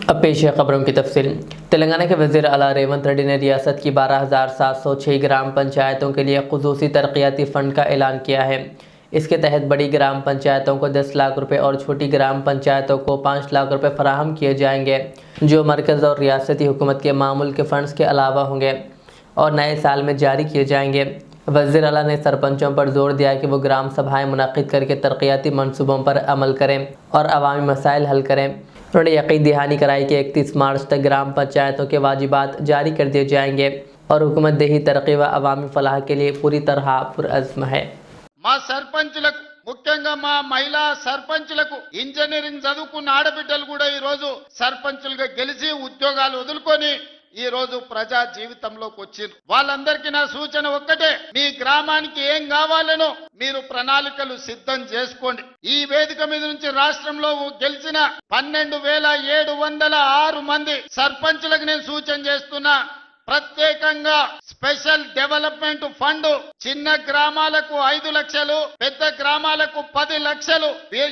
अब पेश है खबरों की तफसील। तेलंगाना के वज़ीर आला रेवंत रेड्डी ने रियासत की 12,706 ग्राम पंचायतों के लिए खुसूसी तरक्याती फ़ंड का ऐलान किया है। इसके तहत बड़ी ग्राम पंचायतों को 10 लाख रुपए और छोटी ग्राम पंचायतों को 5 लाख रुपए फराहम किए जाएंगे, जो मरकज़ और रियासती हुकूमत के मामूल के फ़ंड्स के अलावा होंगे और नए साल में जारी किए जाएंगे। वज़ीर आला ने सरपंचों पर जोर दिया कि वो ग्राम सभाएँ मुनक़्क़िद करके तरक्याती मनसूबों पर अमल करें और अवामी मसाइल हल करें। उन्होंने यकीन दहानी कराई कि 31 मार्च तक ग्राम पंचायतों के वाजिबात जारी कर दिए जाएंगे और हुकूमत देही तरक्की व अवामी फलाह के लिए पूरी तरह पुरअज़्म है। మా సర్పంచులకు ముఖ్యంగా మా మహిళా సర్పంచులకు ఇంజనీరింగ్ చదువుకున్న ఆడబిడ్డలు కూడా ఈ రోజు సర్పంచులుగా గెలిచి ఉద్యోగాలు వదులుకొని ఈ రోజు ప్రజా జీవితంలోకి వచ్చిండ్రు. వాళ్ళందరికీ నా సూచన ఒక్కటే, మీ గ్రామానికి ఏం కావాలనో మీరు ప్రణాళికలు సిద్ధం చేసుకోండి. ఈ వేదిక మీద నుంచి రాష్ట్రంలో గెలిచిన 12,706 మంది సర్పంచులకు నేను సూచన చేస్తున్నా, ప్రత్యేకంగా స్పెషల్ డెవలప్మెంట్ ఫండ్ చిన్న గ్రామాలకు 5 లక్షలు, పెద్ద గ్రామాలకు 10 లక్షలు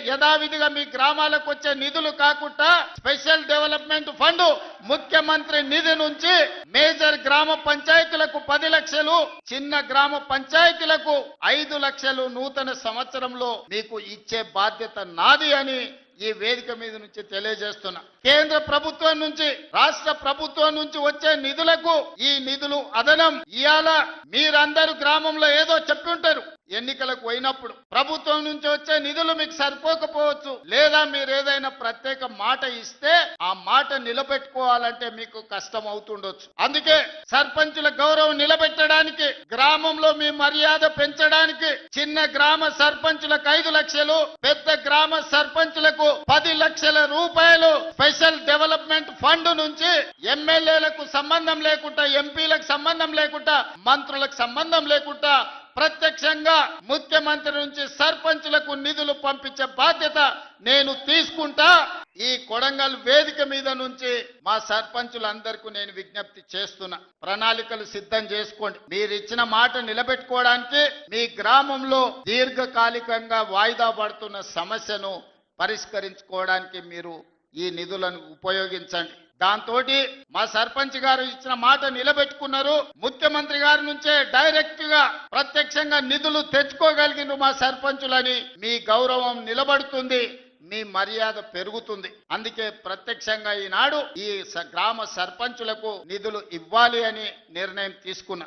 యథావిధిగా మీ గ్రామాలకు వచ్చే నిధులు కాకుండా స్పెషల్ డెవలప్మెంట్ ఫండ్ ముఖ్యమంత్రి నిధి నుంచి మేజర్ గ్రామ పంచాయతీలకు 10 లక్షలు, చిన్న గ్రామ పంచాయతీలకు 5 లక్షలు నూతన సంవత్సరంలో మీకు ఇచ్చే బాధ్యత నాది అని ఈ వేదిక మీద నుంచి తెలియజేస్తున్నా. కేంద్ర ప్రభుత్వం నుంచి రాష్ట్ర ప్రభుత్వం నుంచి వచ్చే నిధులకు ఈ నిధులు అదనం. ఇయాల మీరందరూ గ్రామంలో ఏదో చెప్పి ఉంటారు, ఎన్నికలకు పోయినప్పుడు ప్రభుత్వం నుంచి వచ్చే నిధులు మీకు సరిపోకపోవచ్చు, లేదా మీరు ఏదైనా ప్రత్యేక మాట ఇస్తే ఆ మాట నిలబెట్టుకోవాలంటే మీకు కష్టం అవుతుండొచ్చు. అందుకే సర్పంచుల గౌరవం నిలబెట్టడానికి, గ్రామంలో మీ మర్యాద పెంచడానికి చిన్న గ్రామ సర్పంచులకు 5 లక్షలు, పెద్ద గ్రామ సర్పంచులకు 10 లక్షల రూపాయలు స్పెషల్ డెవలప్మెంట్ ఫండ్ నుంచి ఎమ్మెల్యేలకు సంబంధం లేకుండా, ఎంపీలకు సంబంధం లేకుండా, మంత్రులకు సంబంధం లేకుండా ప్రత్యక్షంగా ముఖ్యమంత్రి నుంచి సర్పంచులకు నిధులు పంపించే బాధ్యత నేను తీసుకుంటా. ఈ కొడంగల్ వేదిక మీద నుంచి మా సర్పంచులందరికీ నేను విజ్ఞప్తి చేస్తున్నా, ప్రణాళికలు సిద్ధం చేసుకోండి. మీరు ఇచ్చిన మాట నిలబెట్టుకోవడానికి మీ గ్రామంలో దీర్ఘకాలికంగా వాయిదా పడుతున్న సమస్యను పరిష్కరించుకోవడానికి మీరు ఈ నిధులను ఉపయోగించండి. దాంతో మా సర్పంచ్ గారు ఇచ్చిన మాట నిలబెట్టుకున్నారు. ముఖ్యమంత్రి గారి నుంచే డైరెక్ట్ గా ప్రత్యక్షంగా నిధులు తెచ్చుకోగలిగిన మా సర్పంచులని మీ గౌరవం నిలబడుతుంది, మీ మర్యాద పెరుగుతుంది. అందుకే ప్రత్యక్షంగా ఈనాడు ఈ గ్రామ సర్పంచులకు నిధులు ఇవ్వాలి అని నిర్ణయం తీసుకున్నా.